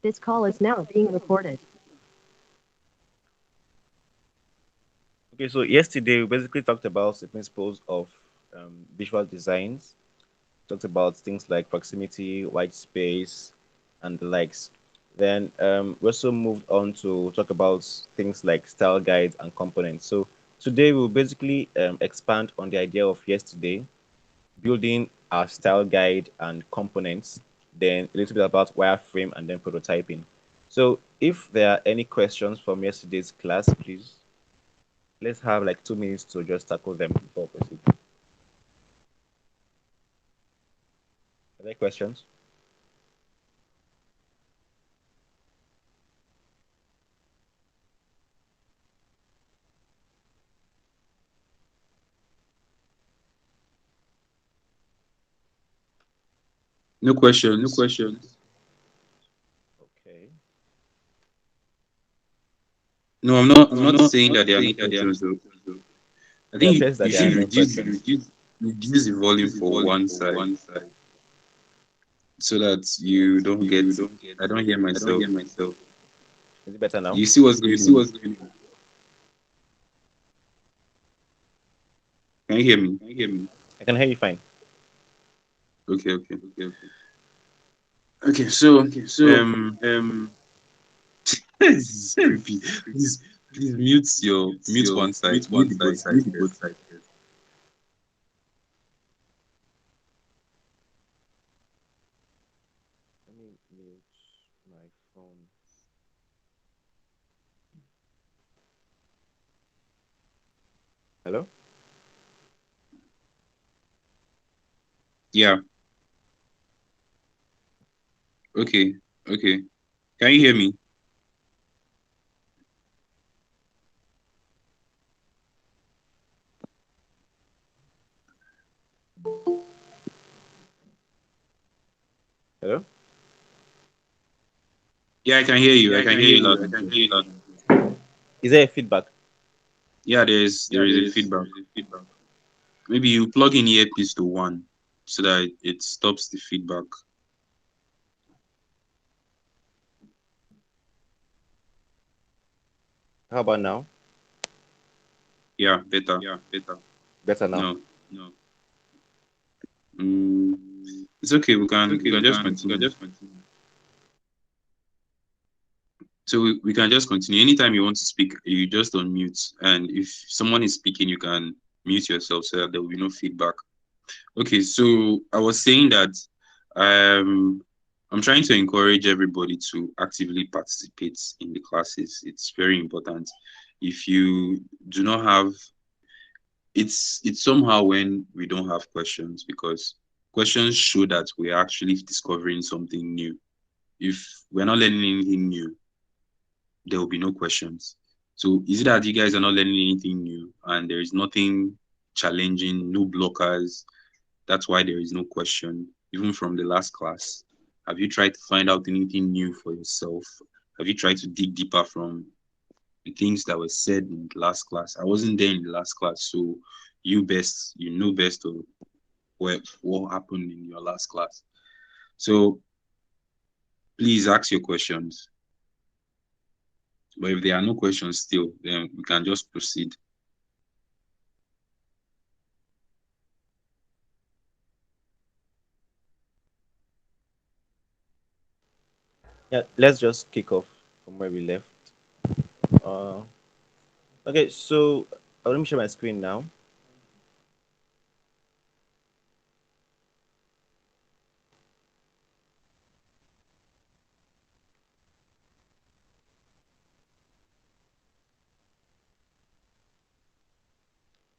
This call is now being recorded. Okay, so yesterday we basically talked about the principles of visual designs. Talked about things like proximity, white space, and the likes. Then we also moved on to talk about things like style guides and components. So today we'll basically expand on the idea of yesterday, building our style guide and components, then a little bit about wireframe and then prototyping. So if there are any questions from yesterday's class, please let's have like 2 minutes to just tackle them before we proceed. Are there questions? No No questions. questions. Okay. No, I'm not. I'm No, I'm not not. saying I'm not that there are no saying that there are no questions. Though questions. Though. I It think appears that you there are should no questions. reduce the volume Reduce the for volume one for side one side so that so that you don't get. you don't get. I don't hear I don't myself. hear myself. Is it better now? You see what's You going see on? what's going on? Can you hear me? Can you hear me? I can hear you fine. Okay. Okay. Okay, okay. Okay. So, Okay, so um, um, this is this creepy. is creepy. Please mute one side. Mute Mute one the both side. sides Mute the both first. sides first. Let me mute my phone. Hello? Yeah. Okay. Okay. Can you hear me? Hello? Yeah, I can hear you. Yeah, I I can can hear hear you you. loud I and can clear. hear you loud and clear. Is there a feedback? Yeah, Yeah, there is a there feedback. is a feedback. Maybe you plug in earpiece to one so that it stops the feedback. How about now? Yeah, better. Yeah, better. Better now. No. No. Mm, Mm, it's okay. it's We okay. can just We can continue. just continue. So we can just continue. Anytime you want to speak, you just unmute. And if someone is speaking, you can mute yourself so that there will be no feedback. Okay, so I was saying that um I'm trying to encourage everybody to actively participate in the classes. It's very important. If you do not have it's somehow when we don't have questions because questions show that we're actually discovering something new. If we're not learning anything new, there will be no questions. So is it that you guys are not learning anything new and there is nothing challenging, no blockers? That's why there is no question, even from the last class. Have you tried to find out anything new for yourself? Have you tried to dig deeper from the things that were said in the last class? I wasn't there in the last class, so you know best of what happened in your last class. So please ask your questions. But if there are no questions still, then we can just proceed. Yeah, let's just kick off from where we left. Uh, okay, so let me share my screen now.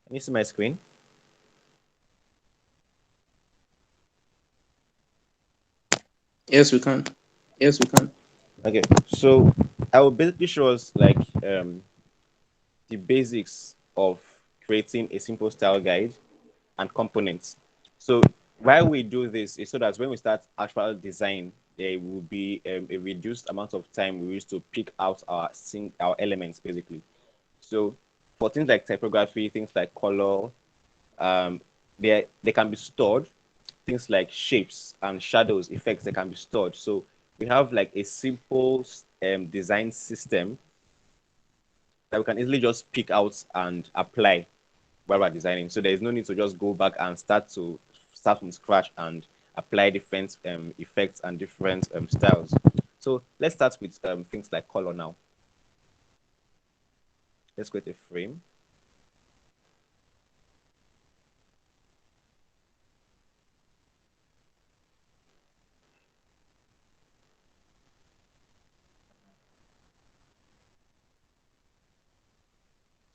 Can you see my screen? Yes, we can. Yes, we can. Okay, so I will basically show us like the basics of creating a simple style guide and components. So why we do this is so that when we start actual design, there will be a reduced amount of time we use to pick out our elements basically. So for things like typography, things like color, um, they can be stored. Things like shapes and shadows, effects, they can be stored. So we have like a simple design system that we can easily just pick out and apply while we're designing. So there is no need to just go back and start from scratch and apply different effects and different styles. So let's start with things like color now. Let's create a frame.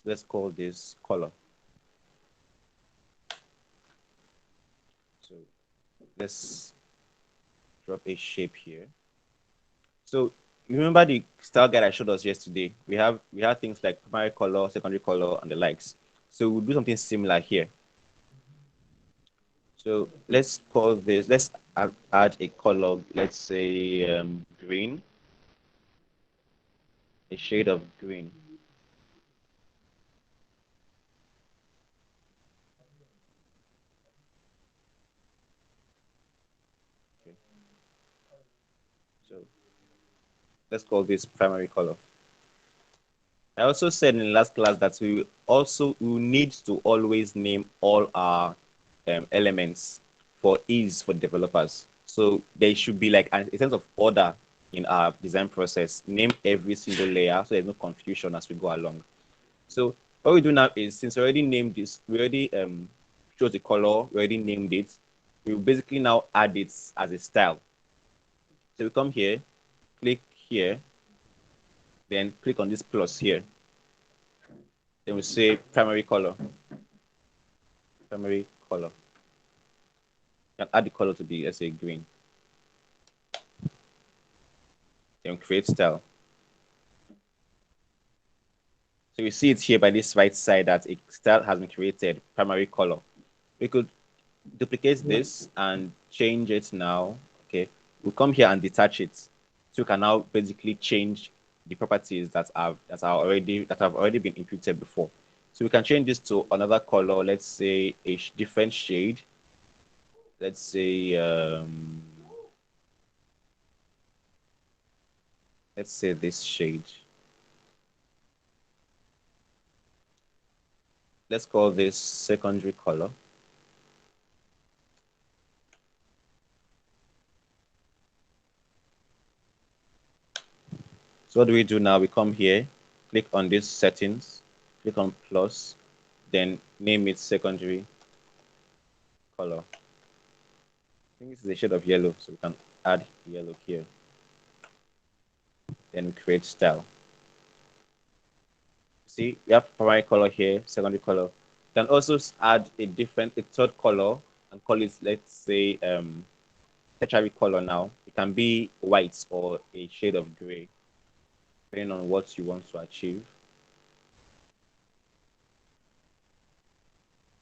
Let's call this color. So let's drop a shape here. So remember the style guide I showed us yesterday. We have things like primary color, secondary color, and the likes. So we'll do something similar here. So let's call this. Let's add a color. Let's say green. A shade of green. Okay. So let's call this primary color. I also said in the last class that we need to always name all our elements for ease for developers. So there should be like a sense of order in our design process. Name every single layer so there's no confusion as we go along. So what we do now is, since we already named this, we already chose the color, we already named it. We will basically now add it as a style. So we come here, click here, then click on this plus here. Then we say primary color. Primary color. You can add the color to be, let's say, green. Then create style. So you see it here by this right side that a style has been created, primary color. We could duplicate this and change it now. Okay, we'll come here and detach it. So we can now basically change the properties that have already been imputed before. So we can change this to another color, let's say a different shade. Let's say this shade. Let's call this secondary color. So what do we do now? We come here, click on this settings, click on plus, then name it secondary color. I think this is a shade of yellow, so we can add yellow here. Then we create style. See, we have primary color here, secondary color. You can also add a third color and call it, let's say, tertiary color now. It can be white or a shade of gray, depending on what you want to achieve.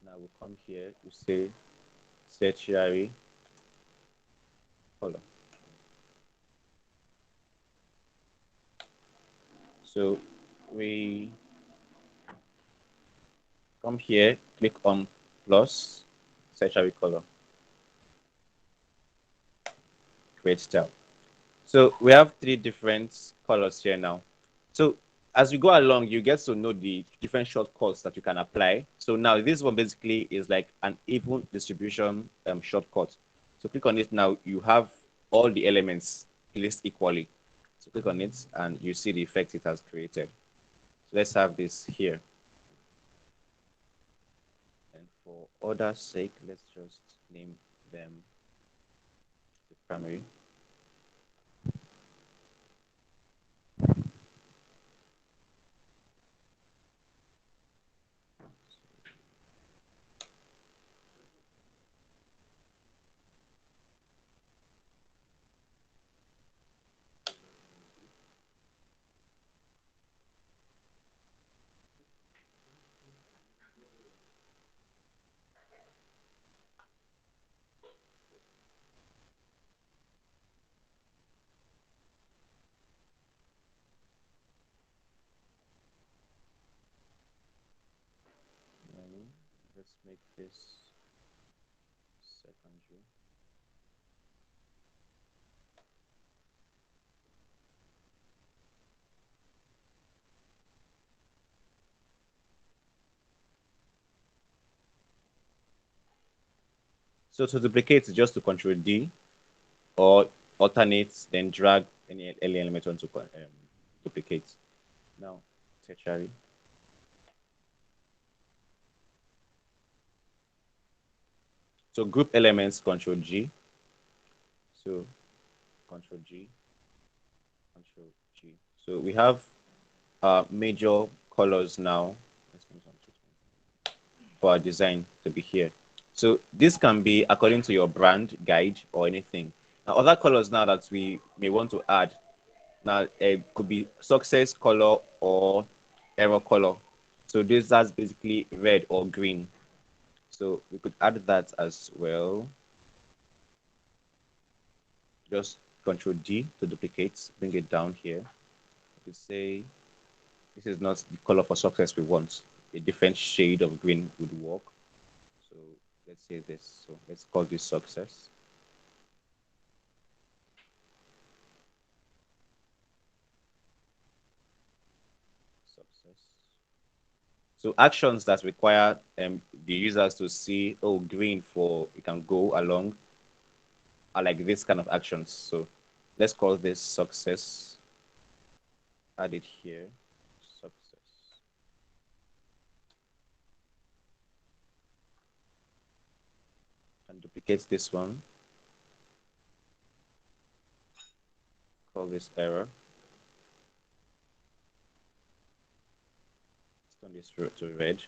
Now we'll come here to say tertiary color. So we come here, click on plus, tertiary color, create style. So we have three different colors here now. So as you go along, you get to know the different shortcuts that you can apply. So now this one basically is like an even distribution shortcut. So click on it now, you have all the elements placed equally. So click on it and you see the effect it has created. So let's have this here. And for order's sake, let's just name them the primary. Let's make this secondary. So to duplicate is just to control D or alternate, then drag any element onto duplicate. Now, tertiary. So group elements, control G. So control G, control G. So we have major colors now. Let's make some treatment for our design to be here. So this can be according to your brand guide or anything. Now other colors now that we may want to add now could be success color or error color. So this that's basically red or green. So we could add that as well. Just control G to duplicate, bring it down here. We could say this is not the color for success we want. A different shade of green would work. So let's say this. So let's call this success. Success. So actions that require the users to see, oh, green for you can go along are like this kind of actions. So let's call this success. Add it here. Success. And duplicate this one. Call this error. Turn this to red.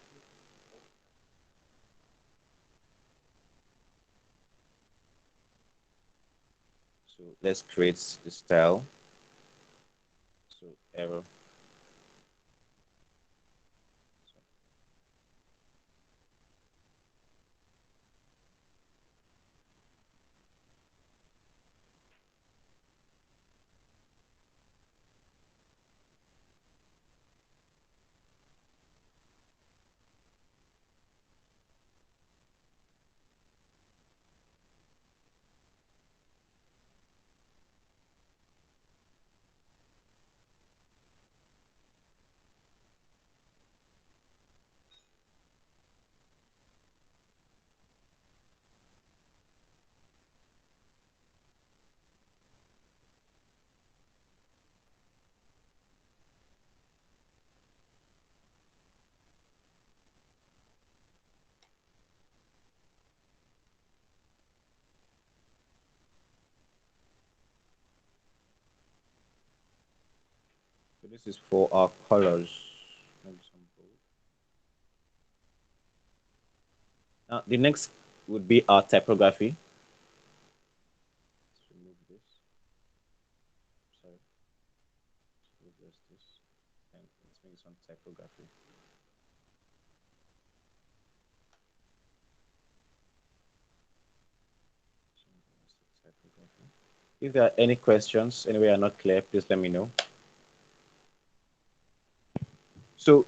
So let's create the style. So error. So this is for our colors. Maybe some bold. Now the next would be our typography. Let's remove this. Sorry, reverse this, and let's make some typography. Typography. If there are any questions, anywhere are not clear, please let me know. So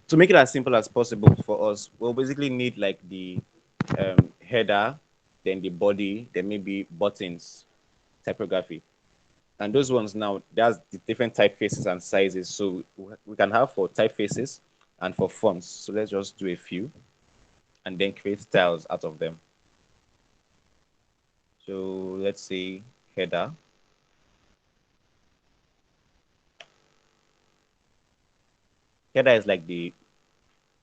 to make it as simple as possible for us, we'll basically need like the header, then the body, then maybe buttons, typography. And those ones now, there's the different typefaces and sizes. So we can have for typefaces and for fonts. So let's just do a few and then create styles out of them. So let's say header. Header is like the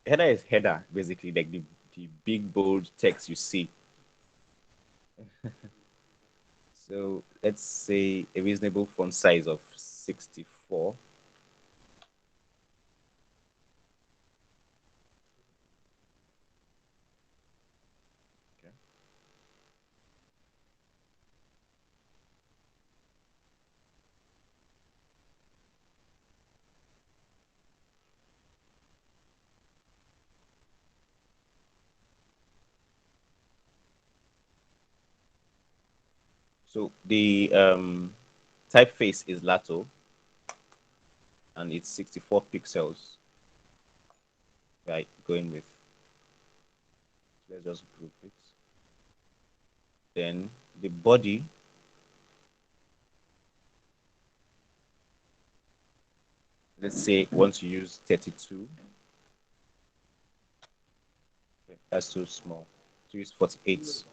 header is header, basically like the big bold text you see. So let's say a reasonable font size of 64. Okay. So the typeface is Lato and it's 64 pixels. Right, going with, let's just group it. Then the body, let's say once you use 32, okay, that's too small. To use 48.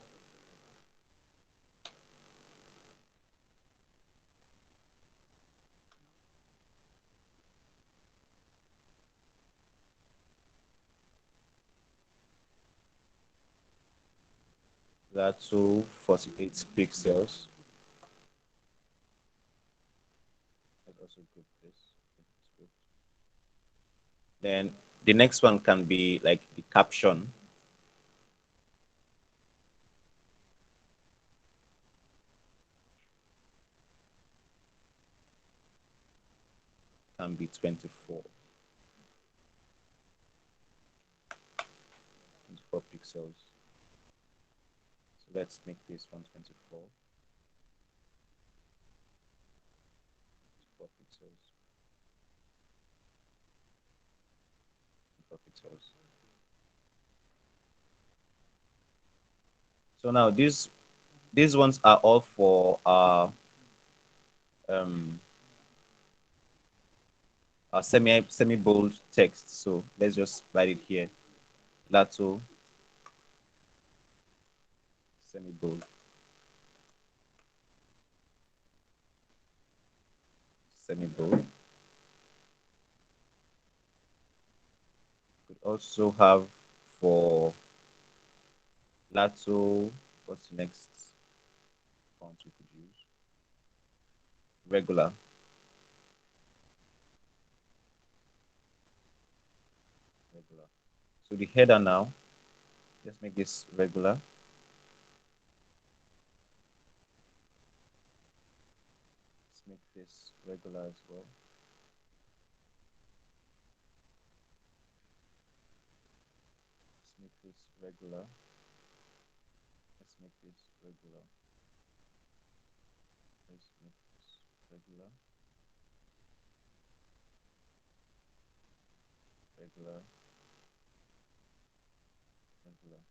That's all 48 pixels. Let's also group this. Then the next one can be like the caption. Can be 24 pixels. So let's make this 124. 4 pixels. 4 pixels. So now these ones are all for um our semi bold text. So let's just write it here. Lato semi bold. Semi bold. Could also have for Lato, what's the next font we could use? Regular. Regular. So the header now, let's make this regular. Let's make this regular as well. Let's make this regular. Let's make this regular. Let's make this regular. Regular. Regular.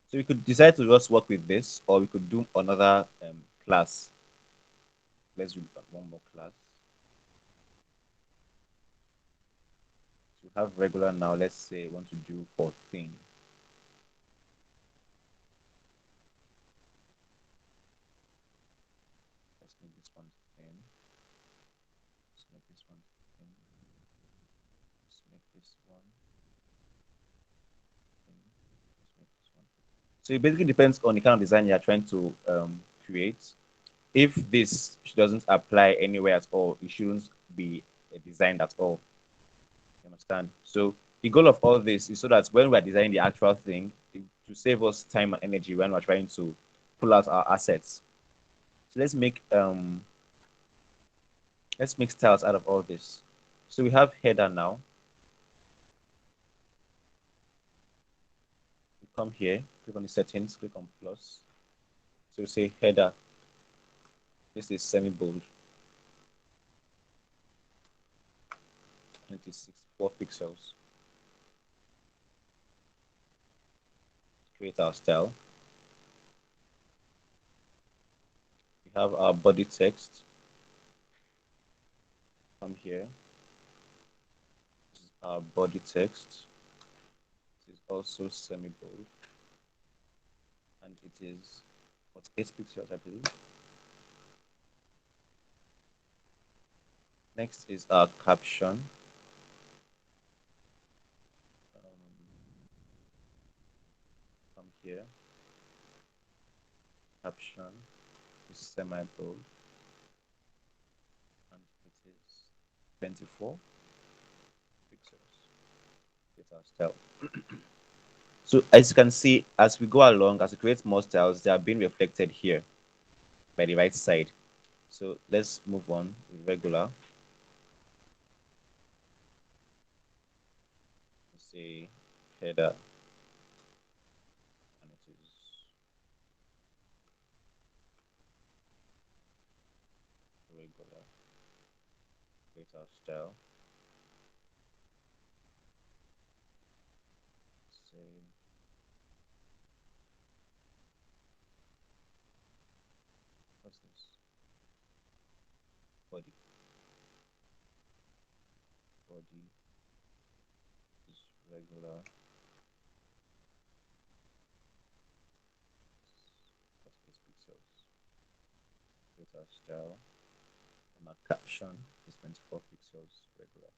So we could decide to just work with this, or we could do another class. Let's do one more class. So we have regular now. Let's say we want to do for thing. Let's make this one thin. Let's make this one thin. Let's make this one thin. Let's make this one. So it basically depends on the kind of design you're trying to create. If this doesn't apply anywhere at all, it shouldn't be designed at all. You understand? So the goal of all this is so that when we're designing the actual thing, to save us time and energy when we're trying to pull out our assets. So let's make styles out of all this. So we have header now. We come here, click on the settings, click on plus. So we say header. This is semi-bold. 4 pixels. Create our style. We have our body text. Come here. This is our body text. This is also semi-bold. And it is 8 pixels, I believe. Next is our caption. Come here. Caption is semi-bold. And it is 24 pixels. It's our style. So as you can see, as we go along, as we create more styles, they are being reflected here by the right side. So let's move on with regular. Let's say header, and it is regular. Create our style. Say what's this? Body. Body is regular. 48 pixels. Create our style. And our caption is 24 pixels regular.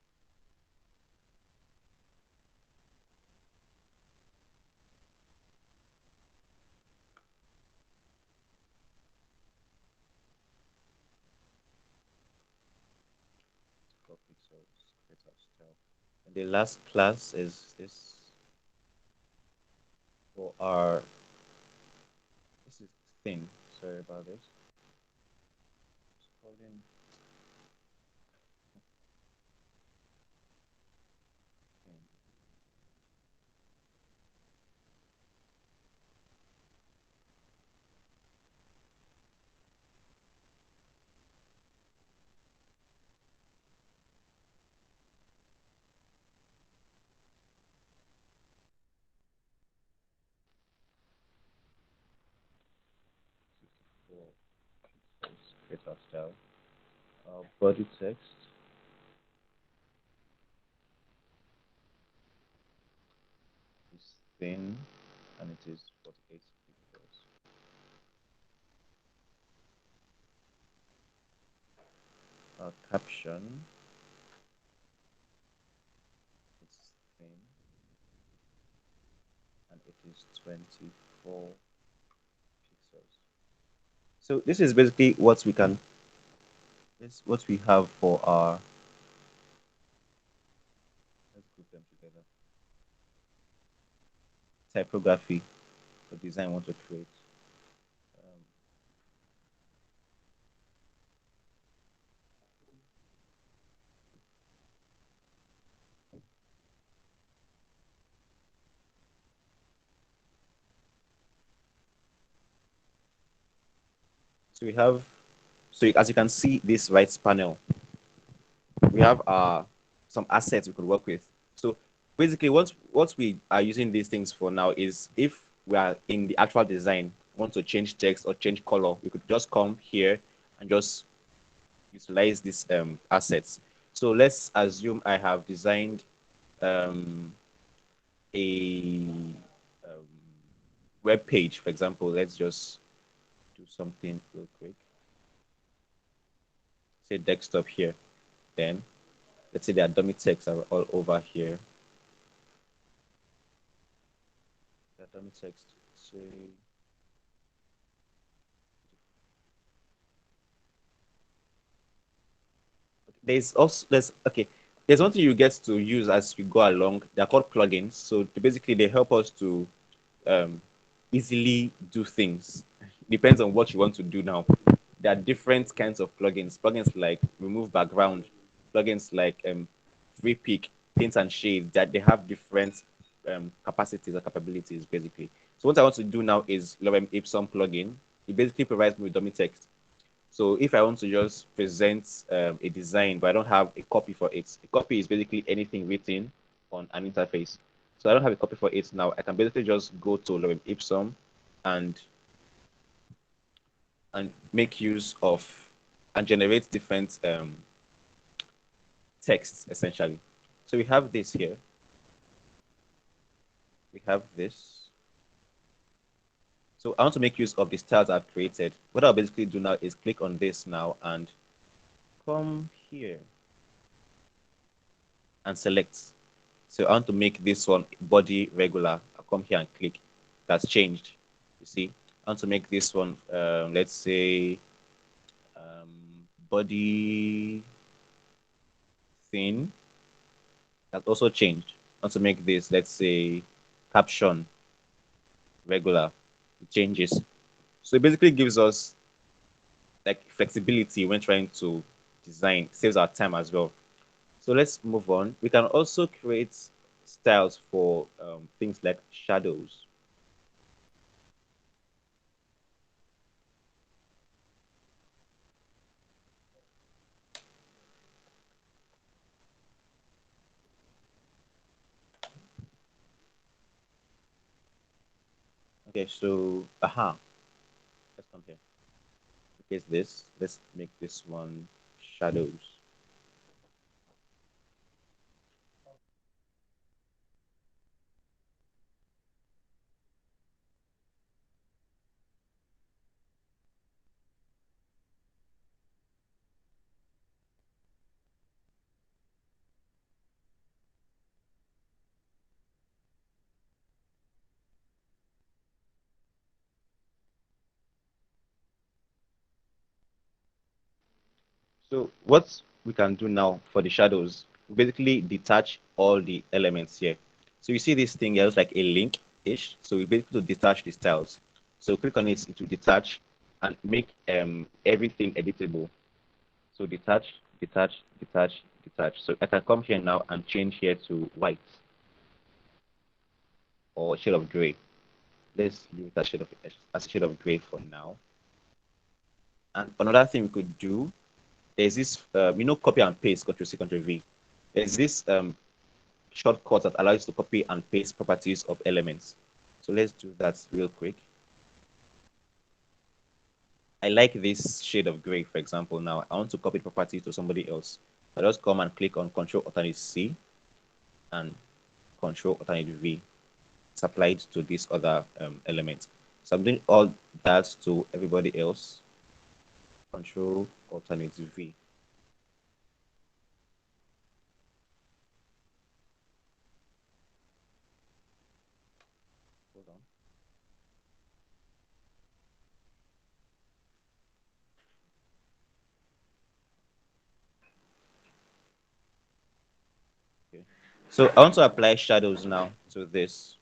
create our style. And the last class is this for our this is thin. Sorry about this. Calling thin. For create our style. Body text is thin and it is 48 pixels. Our caption is thin and it is 24 pixels. So this is basically what we can this what we have for our let's group them together. Typography for design we want to create. Um, so we have so as you can see this right panel, we have some assets we could work with. So basically what we are using these things for now is if we are in the actual design, want to change text or change color, we could just come here and just utilize these assets. So let's assume I have designed um, a um, web page, for example. Let's just do something real quick. Say desktop here. Then let's say the dummy text are all over here. The dummy text. Say there's okay. There's one thing you get to use as you go along. They're called plugins. So basically, they help us to um, easily do things. Depends on what you want to do now. There are different kinds of plugins. Plugins like remove background, plugins like free pick, paint and shade. That they have different capacities or capabilities basically. So what I want to do now is Lorem Ipsum plugin. It basically provides me with dummy text. So if I want to just present a design, but I don't have a copy for it, a copy is basically anything written on an interface. So I don't have a copy for it now. I can basically just go to Lorem Ipsum and make use of and generate different texts essentially. So we have this here. We have this. So I want to make use of the styles I've created. What I'll basically do now is click on this now and come here and select. So I want to make this one body regular. I'll come here and click. That's changed. You see, I want to make this one, let's say, body thin. That's also changed. I want to make this, let's say, caption regular. It changes. So it basically gives us like flexibility when trying to design, saves our time as well. So let's move on. We can also create styles for things like shadows. Okay, so let's come here. Okay, this. Let's make this one shadows. So we can do now for the shadows, basically detach all the elements here. So you see this thing here, it's like a link-ish. So we basically detach the styles. So click on it to detach and make everything editable. So detach, detach, detach, detach. So I can come here now and change here to white or shade of gray. Let's leave that shade of as a shade of gray for now. And another thing we could do, there's this copy and paste, Ctrl+C, Ctrl+V. There's this shortcut that allows you to copy and paste properties of elements. So let's do that real quick. I like this shade of gray, for example. Now I want to copy the property to somebody else. I just come and click on Ctrl+Alt+C and Ctrl+Alt+V. It's applied to this other element. So I'm doing all that to everybody else. Ctrl+Alt+V. Hold on. Okay. So I want to apply shadows now to this.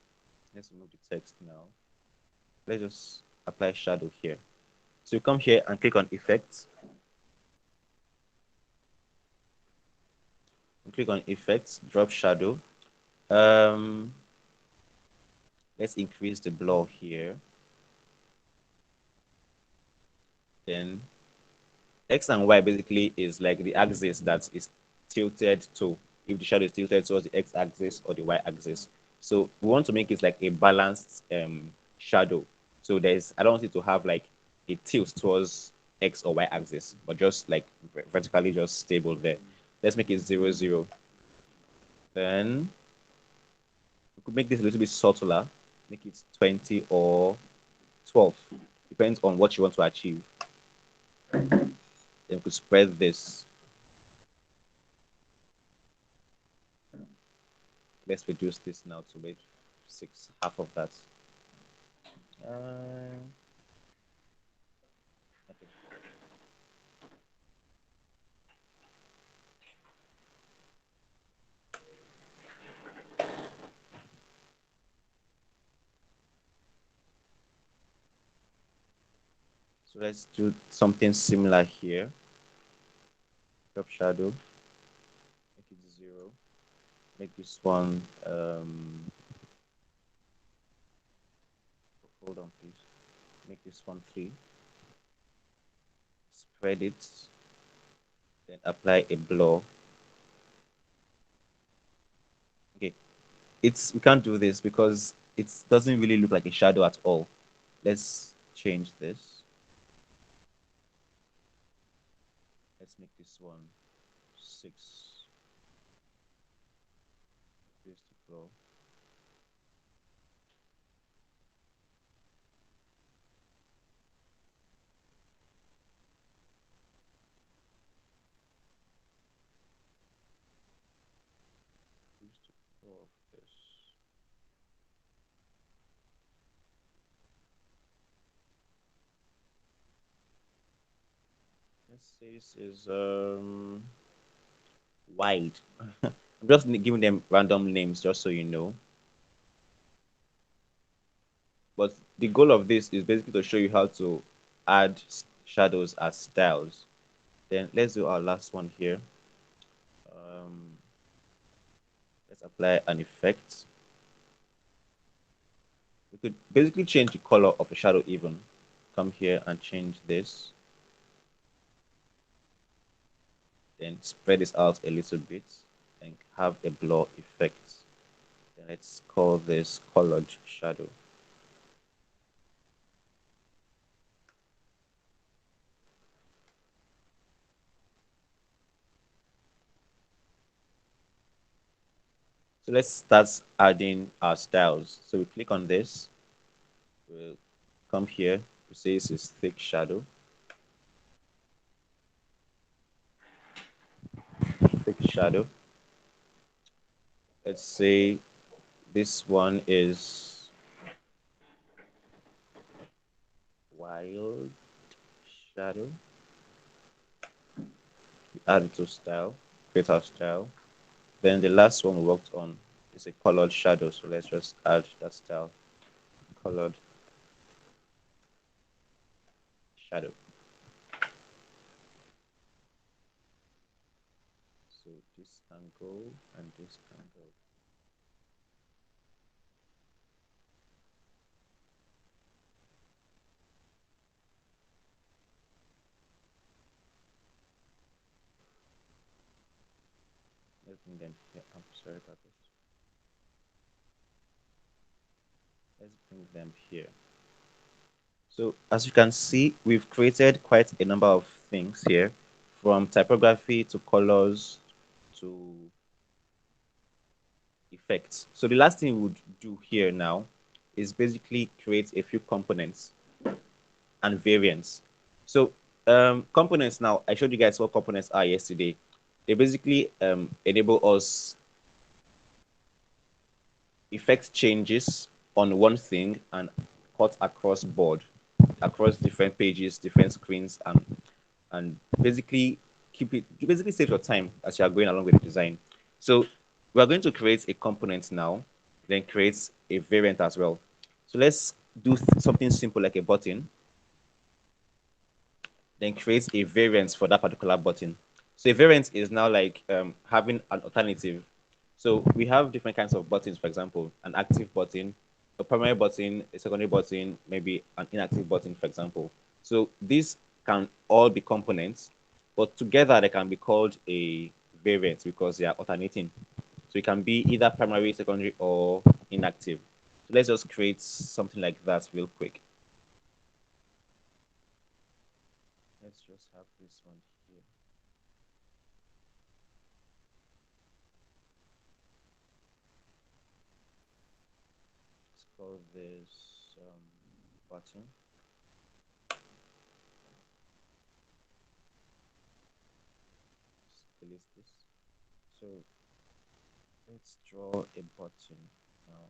Let's remove the text now. Let's just apply shadow here. So you come here and click on effects. Click on effects, drop shadow. Let's increase the blur here. Then X and Y basically is like the axis that is tilted to, if the shadow is tilted towards the X axis or the Y axis. So we want to make it like a balanced shadow. So I don't want it to have like a tilt towards X or Y axis, but just like vertically just stable there. Let's make it 0, 0. Then we could make this a little bit subtler, make it 20 or 12. Depends on what you want to achieve. Then we could spread this. Let's reduce this now to maybe half of that. Okay. So let's do something similar here. Drop shadow, make it 0. Make this one, hold on please. Make this one 3. Spread it, then apply a blur. Okay, we can't do this because it doesn't really look like a shadow at all. Let's change this. Let's make this one 6. Here's the blur. Of this. Let's say this is wide. I'm just giving them random names just so you know. But the goal of this is basically to show you how to add shadows as styles. Then let's do our last one here. Let's apply an effect. We could basically change the color of a shadow even. Come here and change this. Then spread this out a little bit and have a blur effect. Then let's call this colored shadow. So let's start adding our styles. So we click on this. We'll come here. We say this is thick shadow. Thick shadow. Let's say this one is wild shadow. add it to style, create our style. Then the last one we worked on is a colored shadow. So let's just add that style, colored shadow. So this angle and this angle. Let's bring them here. I'm sorry about this. Let's bring them here. So as you can see, we've created quite a number of things here, from typography to colors to effects. So the last thing we would do here now is basically create a few components and variants. So components now, I showed you guys what components are yesterday. They basically enable us effect changes on one thing and cut across board, across different pages, different screens, and basically keep it. You basically save your time as you are going along with the design. So we are going to create a component now, then create a variant as well. So let's do something simple like a button, then create a variant for that particular button. So a variant is now like having an alternative. So we have different kinds of buttons, for example, an active button, a primary button, a secondary button, maybe an inactive button, for example. So these can all be components, but together they can be called a variant because they are alternating. So it can be either primary, secondary, or inactive. So let's just create something like that real quick. Let's just have this one here. Let's call this button. Let's delete this. So let's draw a button now.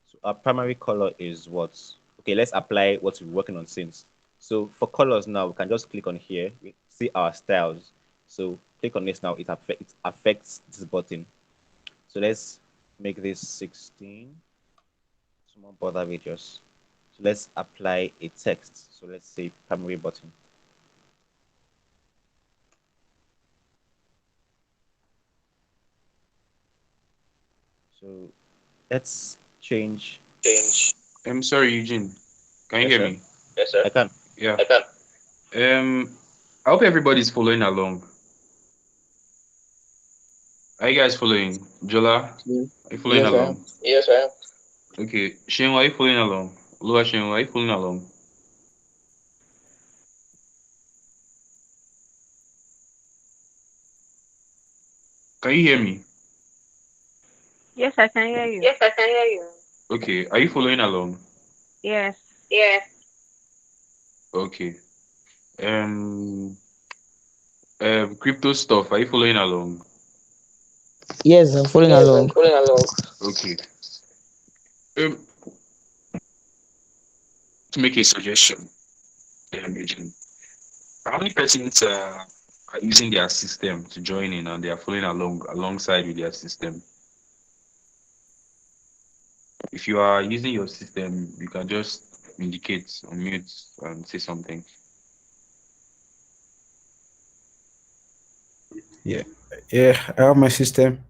So our primary color is what? Okay, let's apply what we're working on since. So for colors now, we can just click on here. We see our styles. So click on this now. It affects this button. So let's make this 16. Small border radius. So let's apply a text. So let's say primary button. So let's change. I'm sorry, Eugene. Can you Yes, hear sir. me? I can. Yeah. I hope everybody's following along. Are you guys following? Jola, are you following Yes, I am. along? Okay. Shane, are you following along? Lua Shane, are you following along? Can you hear me? Yes, I can hear you. Okay. Are you following along? Yes. Okay. Um, crypto stuff. Are you following along? Yes, I'm following along. Okay. Um, to make a suggestion, Eugene, how many persons are using their system to join in and they are following along alongside with their system? If you are using your system, you can just indicate on mute and say something. Yeah, yeah, I have my system.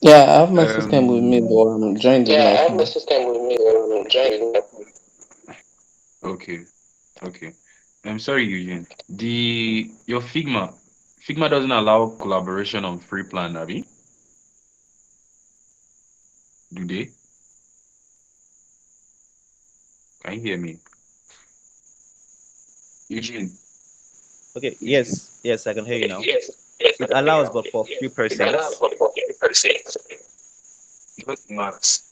Yeah, I have my system with me, Um, but I'm joined with my phone. okay, okay. I'm sorry, Eugene. The your Figma doesn't allow collaboration on free plan, Abby. Do they? Can you hear me? Eugene. Okay. Yes. Yes, I can hear you now. It allows, but for few persons. What matters?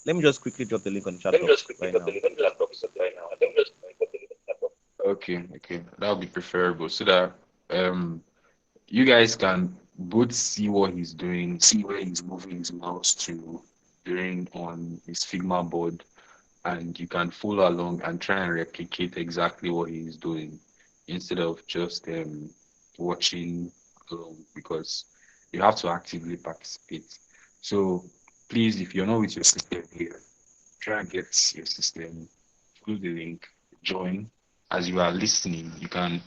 Let me just quickly drop the link on the chat Let me box just quickly right drop the now. link on the laptop right now. Let me just drop the link on the laptop. Okay, okay, that would be preferable so that um you guys can both see what he's doing, see where he's moving his mouse to during on his Figma board, and you can follow along and try and replicate exactly what he's doing instead of just watching along because you have to actively participate. So please, if you're not with your system here, try and get your system, follow the link, join. As you are listening, you can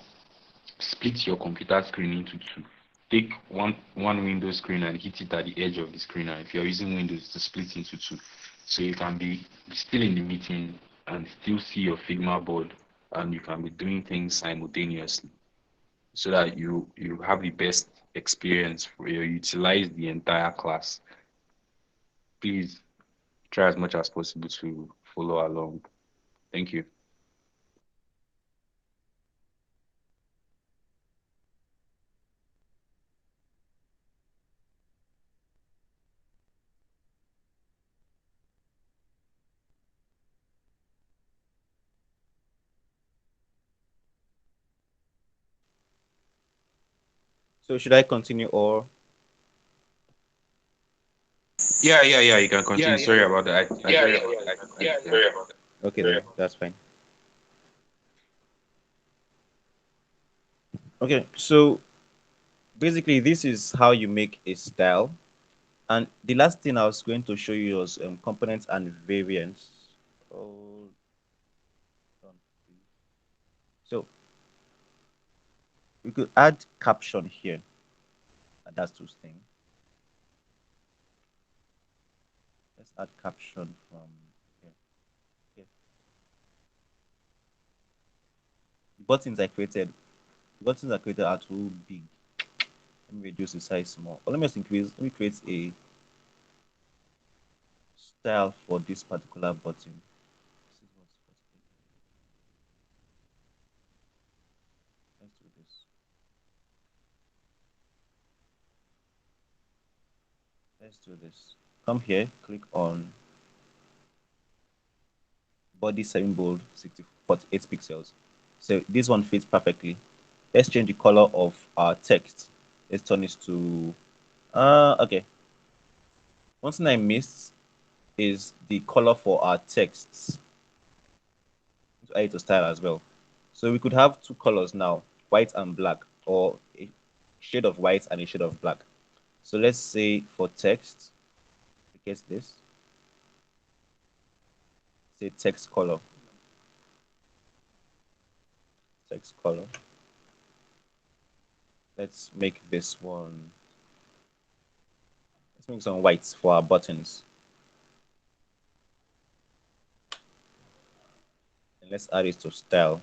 split your computer screen into two. Take one window screen and hit it at the edge of the screen. And if you're using Windows, to split into two. So you can be still in the meeting and still see your Figma board and you can be doing things simultaneously so that you have the best experience for you utilize the entire class. Please try as much as possible to follow along. Thank you. So should I continue or Yeah. You can continue. Sorry about that. Sorry about that. okay then that's fine. Okay, so basically this is how you make a style. And the last thing I was going to show you was components and variants. Hold on, please. So we could add caption here. And that's two things. Let's add caption from here. Here. The buttons I created, are too big. Let me reduce the size more. Or let me just increase. Let me create a style for this particular button. Let's do this. Let's do this. Come here, click on body 7 bold 48 pixels. So this one fits perfectly. Let's change the color of our text. Let's turn this to okay. One thing I missed is the color for our texts. I need to style as well. So we could have two colors now, white and black, or a shade of white and a shade of black. So let's say for text, guess this. Say text color. Text color. Let's make this one. Let's make some whites for our buttons. And let's add it to style.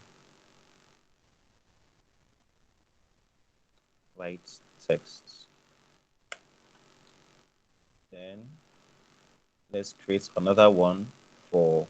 White text. Then let's create another one for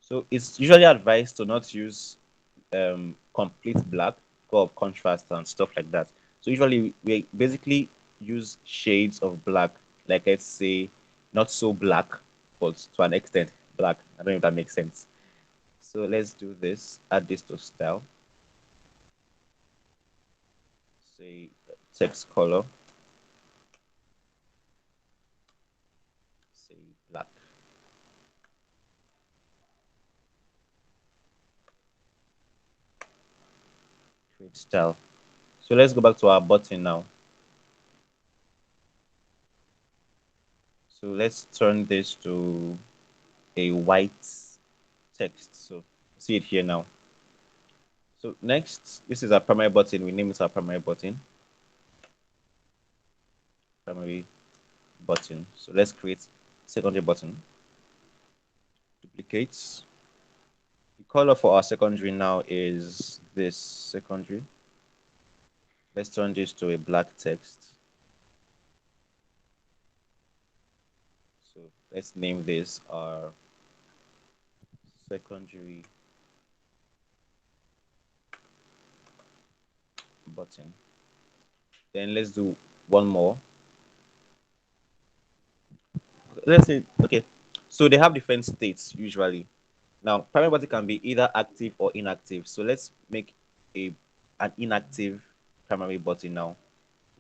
so it's usually advised to not use complete black because of contrast and stuff like that. So usually we basically use shades of black, like let's say not so black, but to an extent black. I don't know if that makes sense. So let's do this. Add this to style. Say text color. Say black. Create style. So let's go back to our button now. So let's turn this to a white text. So see it here now. So next, this is our primary button. We name it our primary button. Primary button. So let's create secondary button. Duplicates. The color for our secondary now is this secondary. Let's turn this to a black text. So let's name this our secondary button. Then let's do one more. Let's say, okay, so they have different states usually. Now, primary button can be either active or inactive. So let's make a an inactive primary button now.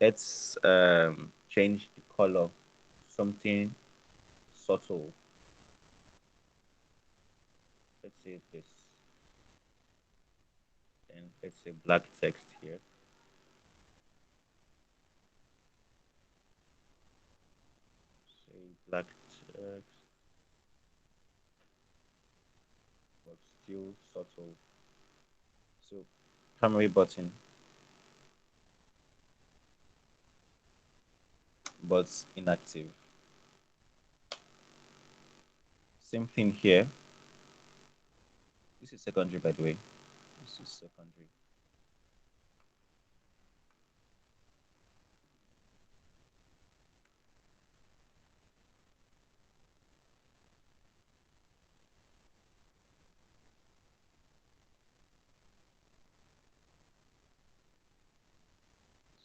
Let's change the color, something subtle. Let's say this, and let's say black text here. Say black text, but still subtle. So primary button, but inactive. Same thing here. This is secondary, by the way. This is secondary.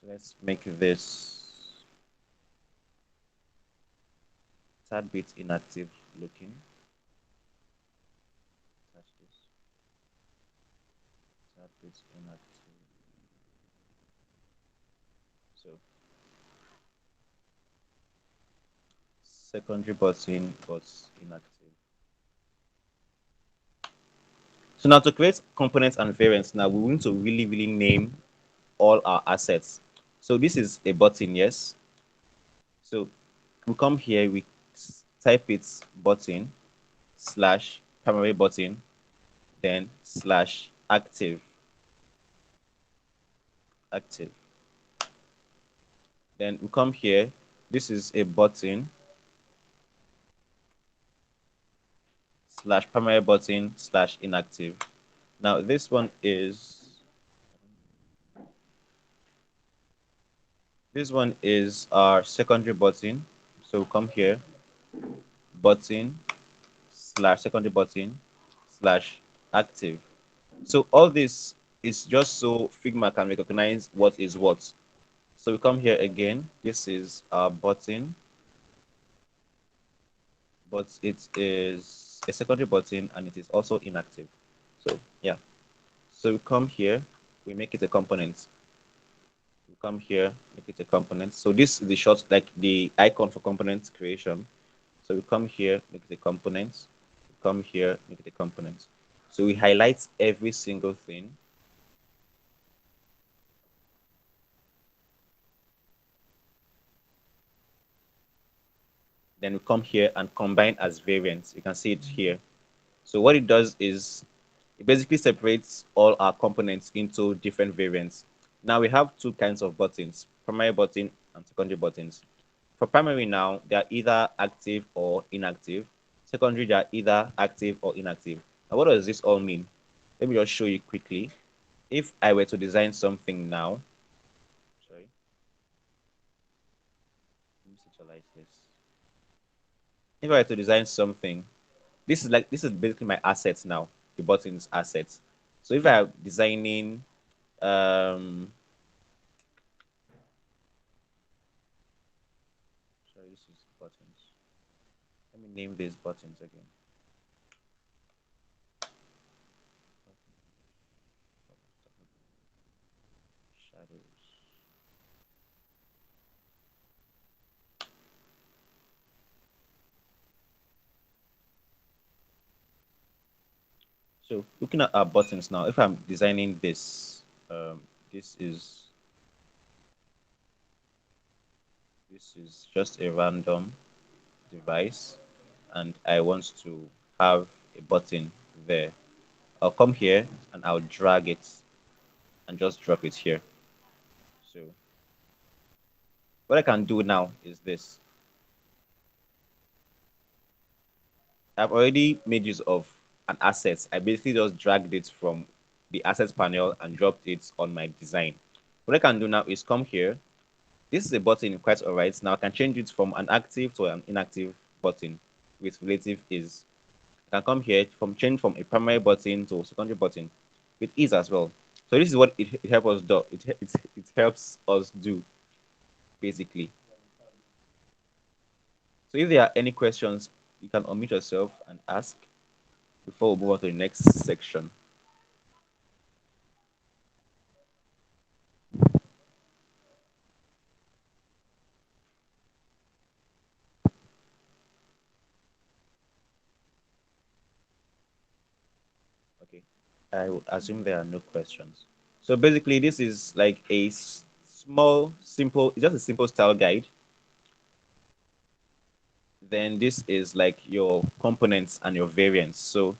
So let's make this tad bit inactive looking. Touch this. Tad bit inactive. So secondary button but inactive. So now to create components and variants, now we need to really name all our assets. So this is a button, yes. So we come here, we type it button slash primary button, then slash active. Then we come here, this is a button slash primary button slash inactive. Now this one is our secondary button. So come here, button slash secondary button slash active. So all this is just so Figma can recognize what is what. So we come here again. This is our button, but it is a secondary button and it is also inactive. So yeah. So we come here, we make it a component. We come here, make it a component. So this is the short, like the icon for component creation. So we come here, make it a component. We come here, make it a component. So we highlight every single thing. Then we come here and combine as variants. You can see it here. So what it does is it basically separates all our components into different variants. Now we have two kinds of buttons, primary button and secondary buttons. For primary now, they are either active or inactive. Secondary, they are either active or inactive. Now what does this all mean? Let me just show you quickly. If I were to design something now, sorry, let me visualize this. If I were to design something, this is basically my assets now, the button's assets. So if I'm designing sorry, this is buttons. Let me name these buttons again. Shadows. So looking at our buttons now, if I'm designing this, this is just a random device, and I want to have a button there. I'll come here and I'll drag it and just drop it here. So what I can do now is this. I've already made use of an asset. I basically just dragged it from the assets panel and dropped it on my design. What I can do now is come here. This is a button, quite all right. Now I can change it from an active to an inactive button with relative ease. You can come here from change from a primary button to a secondary button with ease as well. So this is what it helps us do. It helps us do basically. So if there are any questions, you can unmute yourself and ask before we move on to the next section. Okay, I will assume there are no questions. So basically, this is like a small, simple, just a simple style guide. Then this is like your components and your variants. So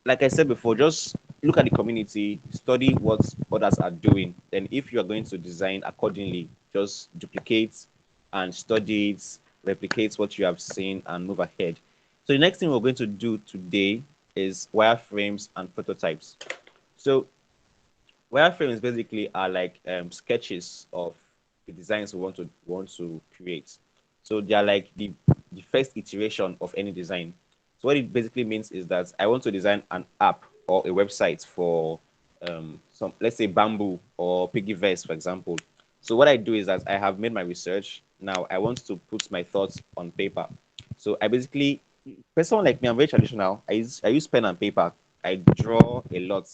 like I said before, just look at the community, study what others are doing. Then, if you are going to design accordingly, just duplicate and study it, replicate what you have seen, and move ahead. So, the next thing we're going to do today is wireframes and prototypes. So, wireframes basically are like sketches of the designs we want to create. So they are like the first iteration of any design. So what it basically means is that I want to design an app or a website for some, let's say, Bamboo or Piggyverse, for example. So what I do is that I have made my research. Now I want to put my thoughts on paper. So I basically, for someone like me, I'm very traditional. I use pen and paper. I draw a lot,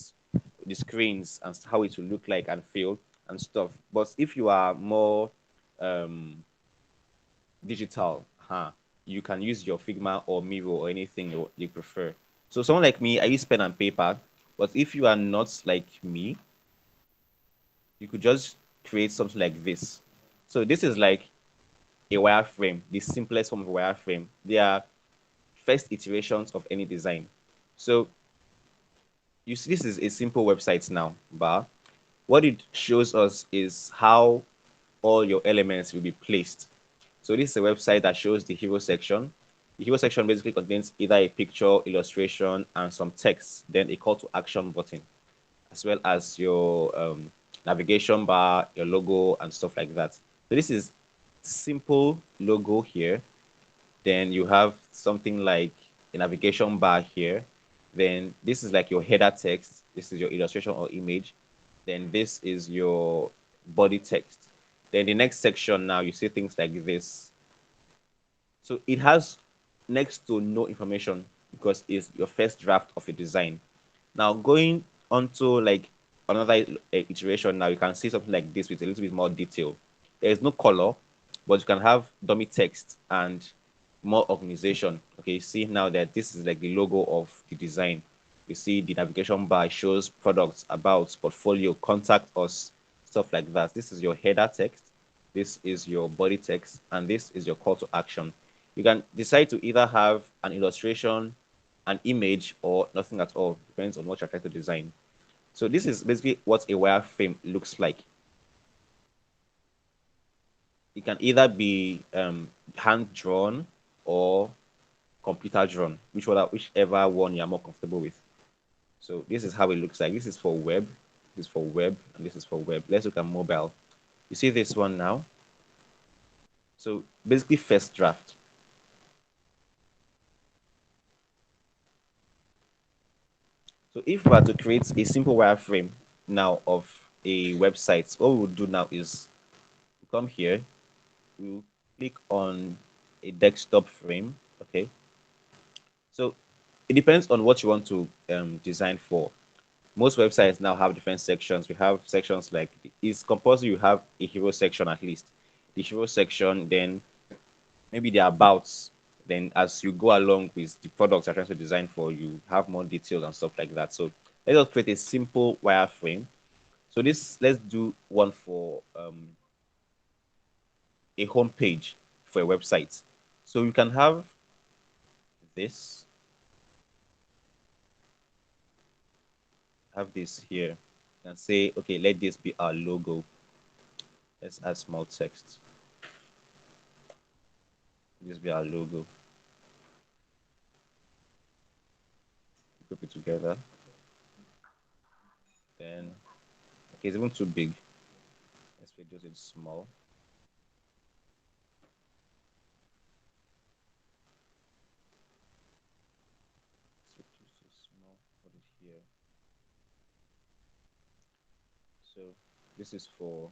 the screens and how it will look like and feel and stuff. But if you are more um, digital, you can use your Figma or Miro or anything you prefer. So someone like me, I use pen and paper. But if you are not like me, you could just create something like this. So this is like a wireframe, the simplest form of wireframe. They are first iterations of any design. So you see, this is a simple website now, but what it shows us is how all your elements will be placed. So this is a website that shows the hero section. The hero section basically contains either a picture, illustration, and some text, then a call to action button, as well as your navigation bar, your logo, and stuff like that. So this is simple logo here. Then you have something like a navigation bar here. Then this is like your header text. This is your illustration or image. Then this is your body text. Then the next section now you see things like this. So it has next to no information because it's your first draft of a design. Now going on to like another iteration, now you can see something like this with a little bit more detail. There is no color, but you can have dummy text and more organization. Okay, you see now that this is like the logo of the design. You see the navigation bar shows products, about, portfolio, contact us, stuff like that. This is your header text, this is your body text, and this is your call to action. You can decide to either have an illustration, an image, or nothing at all. Depends on what you're trying to design. So this is basically what a wireframe looks like. It can either be hand drawn or computer drawn, whichever one you're more comfortable with. So this is how it looks like. This is for web, this is for web, and this is for web. Let's look at mobile. You see this one now? So basically first draft. So if we are to create a simple wireframe now of a website, what we will do now is come here, we'll click on a desktop frame. Okay. So it depends on what you want to design for. Most websites now have different sections. We have sections like it's compulsory you have a hero section at least. The hero section, then maybe the abouts. Then as you go along with the products you're trying to design for, you have more details and stuff like that. So let's just create a simple wireframe. So this let's do one for a home page for a website. So you can have this, have this here, and say, okay, let this be our logo. Let's add small text. This be our logo. Group it together. Then, okay, it's even too big. Let's reduce it small. So this is for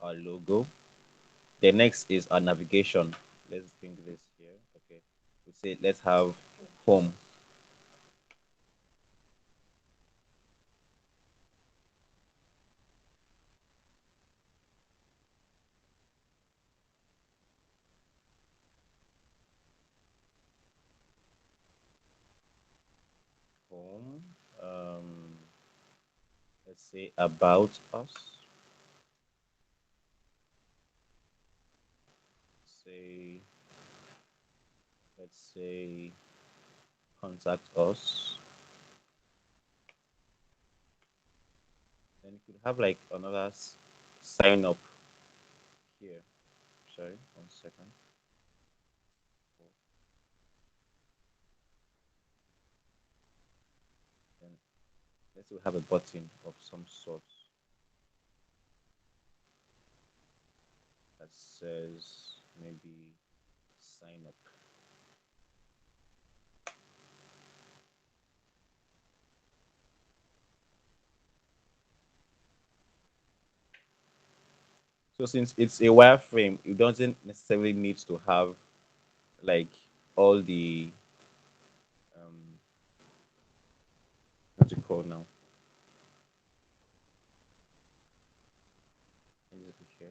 our logo. The next is our navigation. Let's bring this here. Okay. We say let's have home. Home. Let's say about us. Say let's say contact us. Then you could have like another sign up here. Sorry, 1 second. Then let's say we have a button of some sort that says maybe sign up. So since it's a wireframe, it doesn't necessarily need to have like all the what's it called now? Here.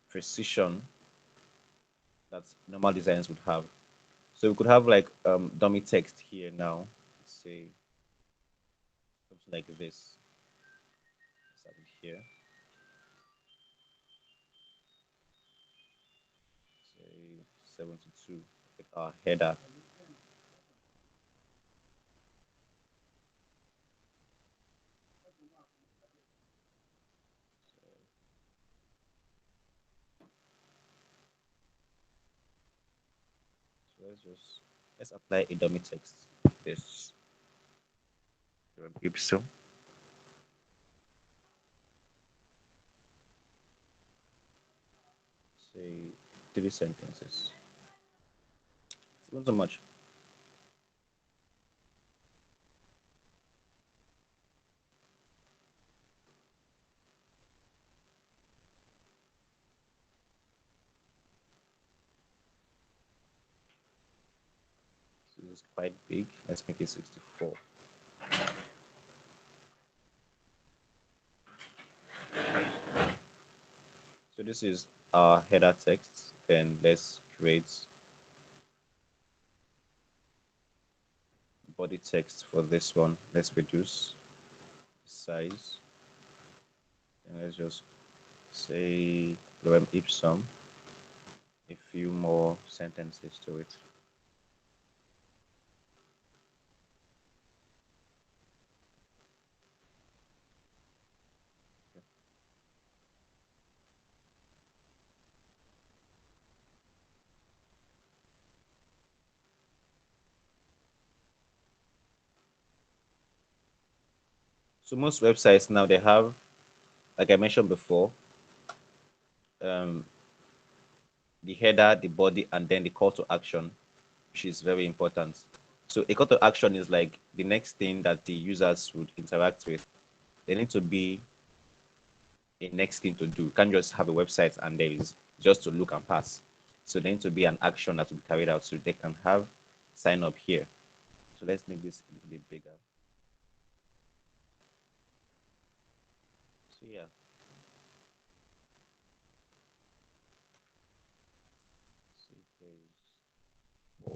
Precision that normal designs would have. So we could have like dummy text here now. Let's say something like this. Let's have it here. Say 72 with our header. So let's apply a dummy text. This ipso. Say 3 sentences. It's not so much. So this is quite big. Let's make it 64. So this is our header text. Then let's create body text for this one. Let's reduce size. And let's just say lorem ipsum, a few more sentences to it. So most websites now they have, like I mentioned before, um, the header, the body, and then the call to action, which is very important. So a call to action is like the next thing that the users would interact with. They need to be a next thing to do. You can't just have a website and there is just to look and pass. So there needs to be an action that will be carried out so they can have sign up here. So let's make this a little bit bigger. So yeah. So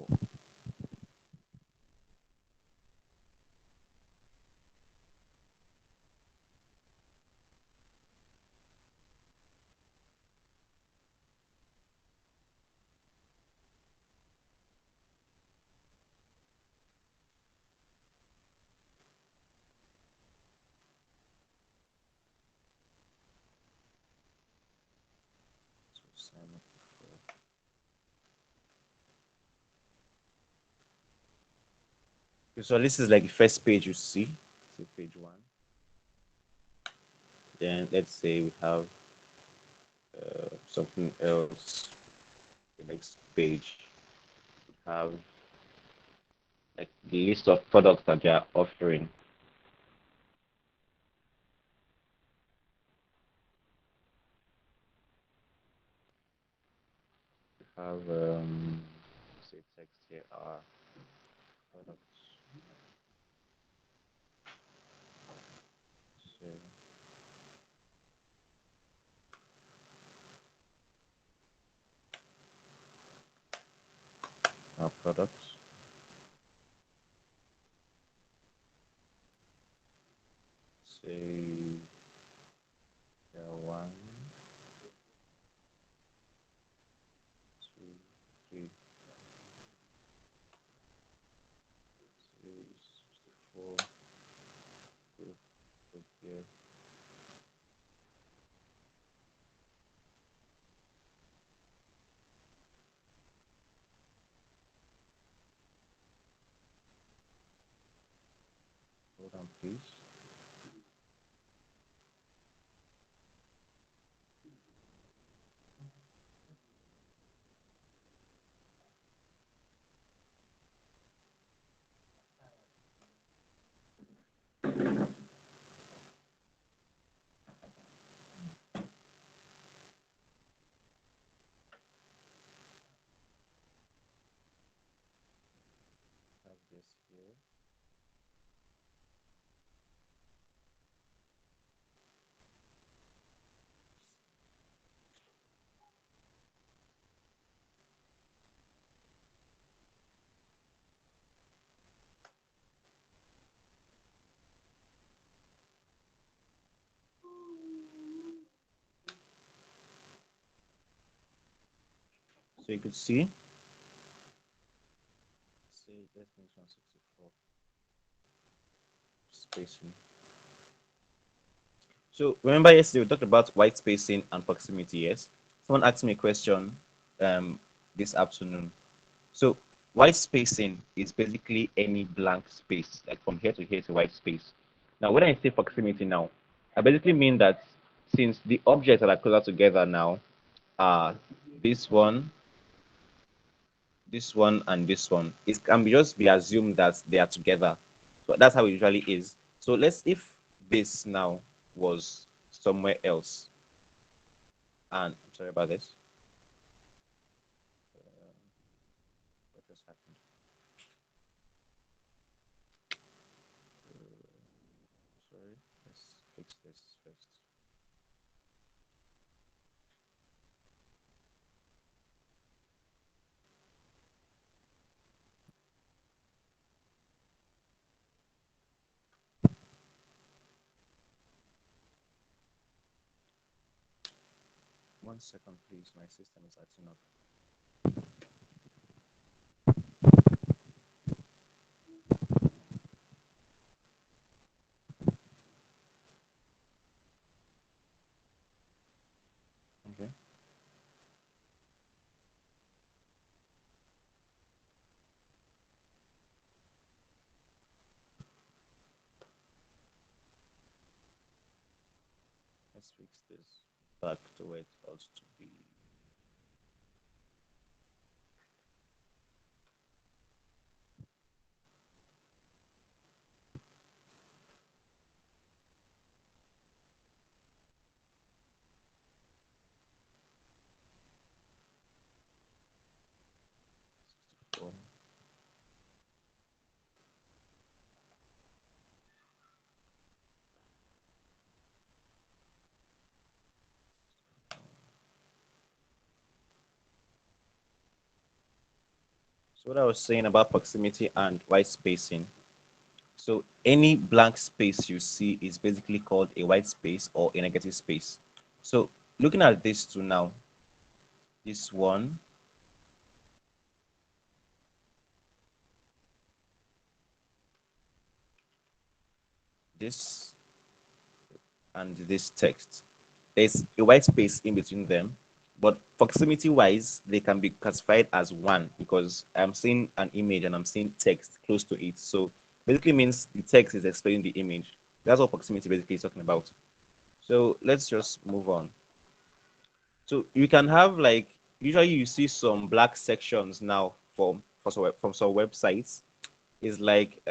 sign up before. Okay, so this is like the first page you see. So page one. Then let's say we have something else. The next page we have like the list of products that they are offering. have say text here are products. So our products. Say one, two, three, six, four, five, here. Hold on, please. Have this here. So you could see, say destination 64 spacing. So remember yesterday we talked about white spacing and proximity, yes? Someone asked me a question this afternoon. So white spacing is basically any blank space, like from here to here to white space. Now, when I say proximity now, I basically mean that since the objects that are closer together now are this one, and this one, it can be just be assumed that they are together. So that's how it usually is. So let's if this now was somewhere else, and I'm sorry about this. What just happened? Sorry, let's fix this first. One second, please. My system is acting up. Okay. Let's fix this back to where it ought to be. Oh. So what I was saying about proximity and white spacing. So any blank space you see is basically called a white space or a negative space. So looking at this two now, this one, this, and this text. There's a white space in between them, but proximity wise, they can be classified as one because I'm seeing an image and I'm seeing text close to it. So basically means the text is explaining the image. That's what proximity basically is talking about. So let's just move on. So you can have like usually you see some black sections now from some websites. Is like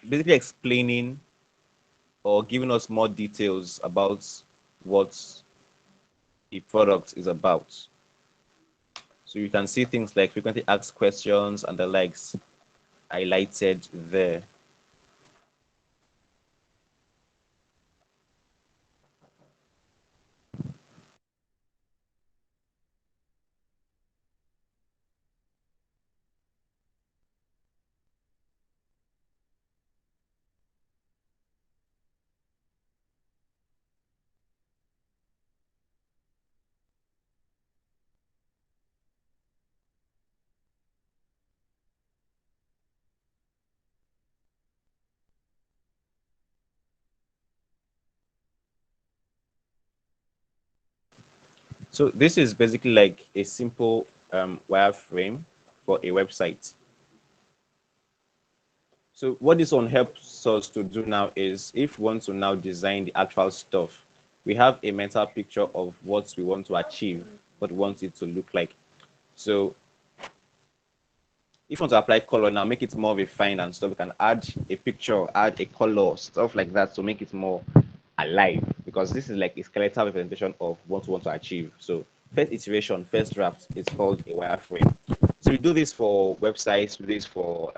basically explaining or giving us more details about what the product is about. So you can see things like frequently asked questions and the likes highlighted there. So this is basically like a simple wireframe for a website. So what this one helps us to do now is, if we want to now design the actual stuff, we have a mental picture of what we want to achieve, what we want it to look like. So if you want to apply color now, make it more refined and stuff, you can add a picture, add a color, stuff like that to make it more alive, because this is like a skeletal representation of what we want to achieve. So first iteration, first draft is called a wireframe. So we do this for websites, we do this for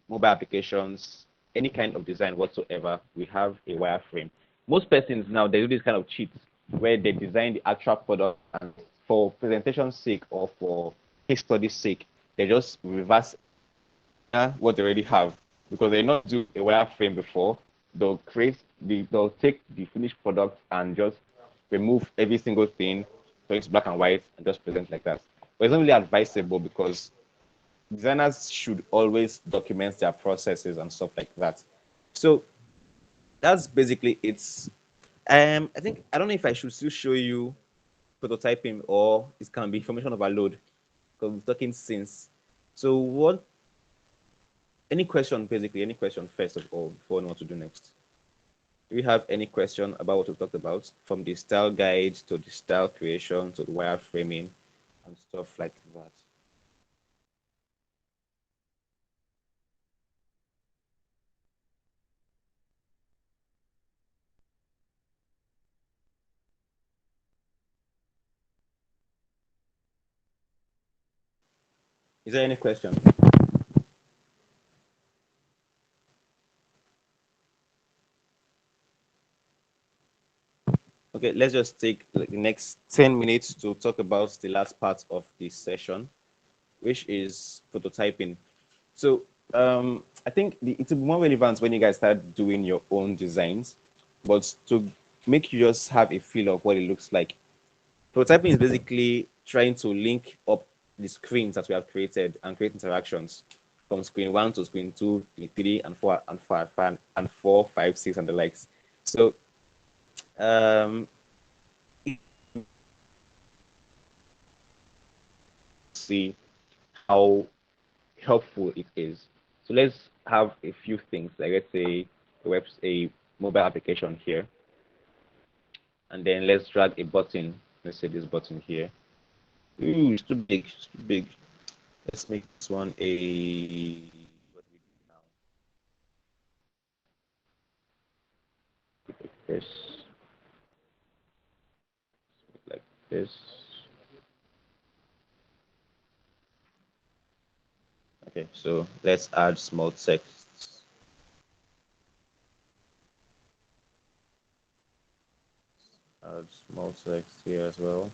mobile applications, any kind of design whatsoever. We have a wireframe. Most persons now, they do this kind of cheat where they design the actual product, and for presentation's sake or for case study's sake, they just reverse what they already have, because they not do a wireframe before. They'll take the finished product and just remove every single thing, so it's black and white, and just present like that. But it's not really advisable, because designers should always document their processes and stuff like that. So that's basically it. I think, I don't know if I should still show you prototyping, or it can be information overload, because we're talking since. So what, any question, basically any question first of all before I know what to do next? Do you have any question about what we talked about, from the style guide to the style creation to the wireframing and stuff like that? Is there any question? Okay, let's just take like the next 10 minutes to talk about the last part of this session, which is prototyping. So I think it will be more relevant when you guys start doing your own designs, but to make you just have a feel of what it looks like. Prototyping is basically trying to link up the screens that we have created and create interactions from screen 1 to screen 2, screen 3, and 4, and 5, and 4, 5, 6, and the likes. So um, see how helpful it is. So let's have a few things, like let's say a mobile application here, and then let's drag a button. Let's say this button here. Ooh, it's too big. It's too big. Let's make this one a, what do we do now? This, like this. Okay, so let's add small text. Add small text here as well.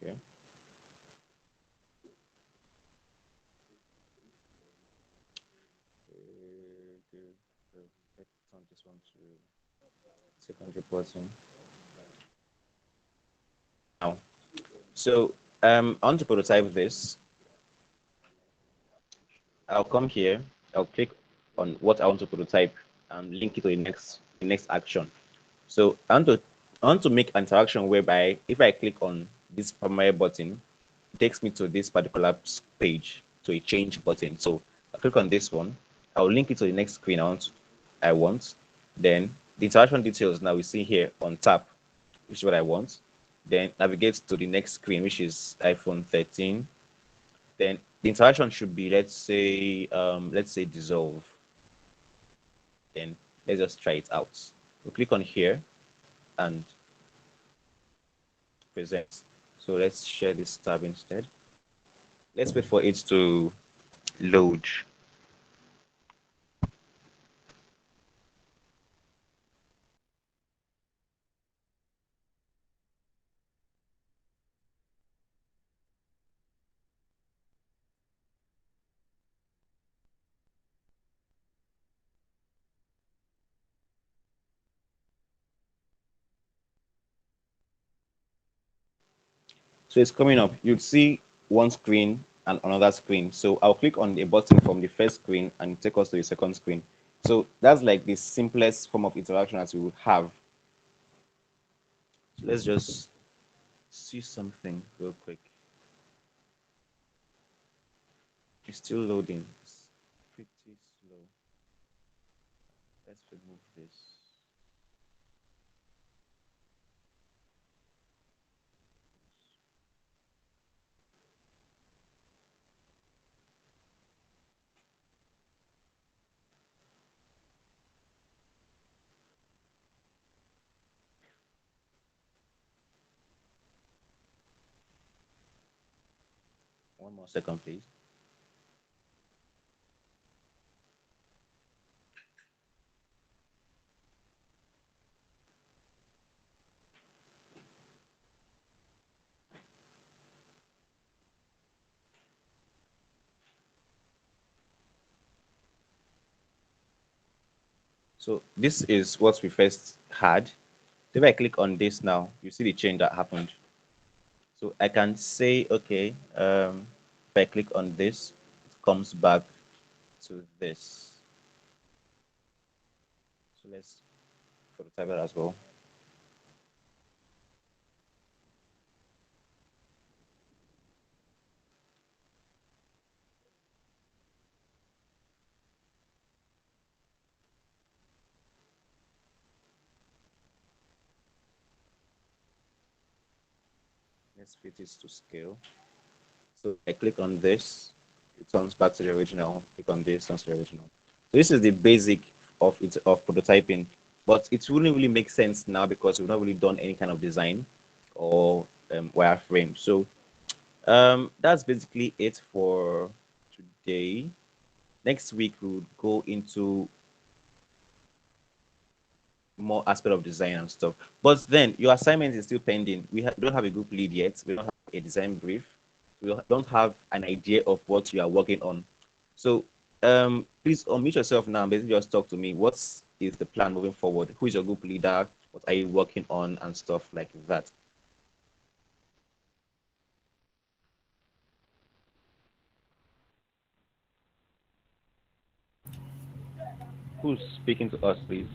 Okay. Good. Let's turn this one to secondary button. Now, so I want to prototype this. I'll come here, I'll click on what I want to prototype and link it to the next action. So I want to make an interaction whereby if I click on this primary button, takes me to this particular page to a change button. So I click on this one. I'll link it to the next screen I want. Then the interaction details now we see here on tap, which is what I want. Then navigate to the next screen, which is iPhone 13. Then the interaction should be, let's say dissolve. Then let's just try it out. We'll click on here and present. So let's share this tab instead. Let's wait for it to load. So it's coming up. You'd see one screen and another screen. So I'll click on a button from the first screen and take us to the second screen. So that's like the simplest form of interaction as we would have. So let's just see something real quick. It's still loading. It's pretty slow. Let's remove this. One more second, please. So this is what we first had. If I click on this now, you see the change that happened. So I can say, okay, if I click on this, it comes back to this. So let's prototype that as well. Let's fit this to scale. So I click on this, it turns back to the original. Click on this, turns to the original. So this is the basic of prototyping, but it wouldn't really make sense now because we've not really done any kind of design or wireframe. So that's basically it for today. Next week we'll go into more aspect of design and stuff. But then your assignment is still pending. We don't have a group lead yet. We don't have a design brief. We don't have an idea of what you are working on. So please unmute yourself now and basically just talk to me. What is the plan moving forward? Who is your group leader? What are you working on and stuff like that? Who's speaking to us, please?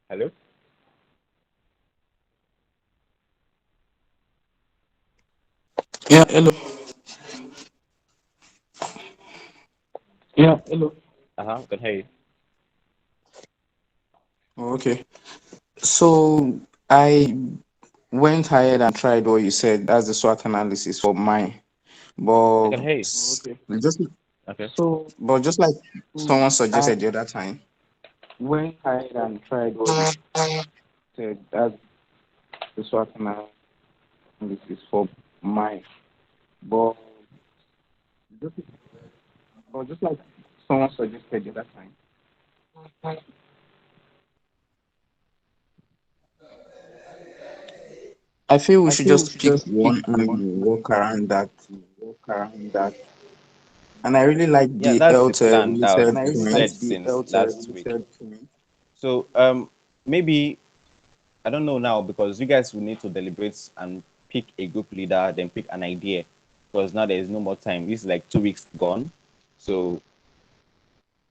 Hello? Yeah, hello. Yeah, hello. I can hear you. Okay. So I went ahead and tried what you said. That's the SWOT analysis for mine. I But can hear you. okay. Just Okay. but just like someone suggested the other time, went ahead and tried what you said. That's the SWOT analysis for mine. But just just like someone suggested the other time. I feel we should just pick one and work around that. And I really like Yeah, the that's the health plan that related was point. said since last week. So maybe I don't know now because you guys will need to deliberate and pick a group leader, then pick an idea, because now there is no more time. This is like 2 weeks gone, so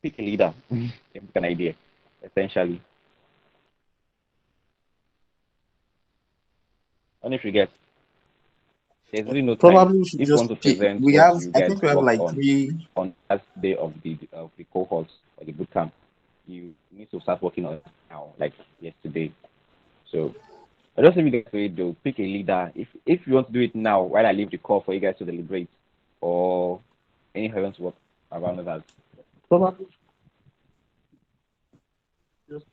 pick a leader, then pick an idea, essentially. And if you get, there's really no time. Probably we should If you want just to pick. present We what have, you I guys think we have worked like three. on that day of the cohort or the boot camp, you need to start working on it now, like yesterday. So I just leave you guys to it though. Pick a leader. If you want to do it now, while I leave the call for you guys to deliberate, or any you want to work around that. Probably just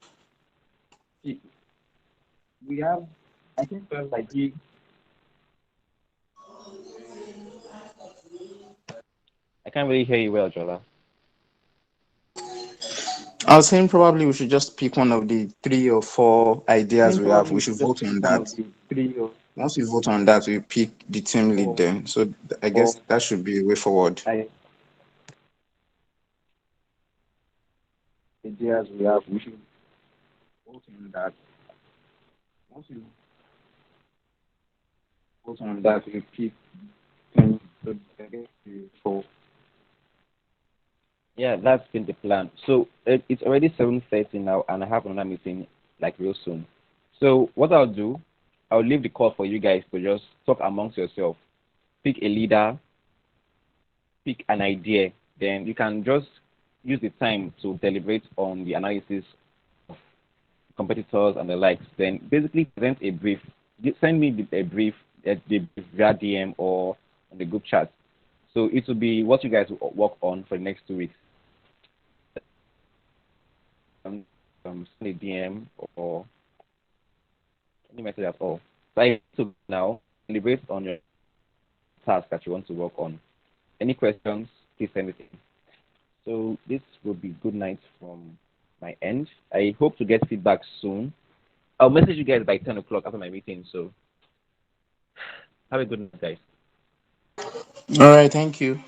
pick. We have, I think we have like three. I can't really hear you well, Jola. I was saying probably we should just pick one of the 3 or 4 ideas we have. We should vote on that. Once we vote on that, we pick the team lead then. So I guess that should be a way forward. Ideas we have, we should vote on that. Once we vote on that, we pick team. So I guess for. Yeah, that's been the plan. So it's already 7:30 now, and I have another meeting like real soon. So what I'll do, I'll leave the call for you guys to just talk amongst yourself. Pick a leader, pick an idea, then you can just use the time to deliberate on the analysis of competitors and the likes. Then basically present a brief. Send me a brief, via DM or on the group chat. So it will be what you guys will work on for the next 2 weeks. Send a DM or any message at all. So I to now deliberate on your task that you want to work on. Any questions, please send it in. So this will be good night from my end. I hope to get feedback soon. I'll message you guys by 10 o'clock after my meeting. So have a good night, guys. All right, thank you.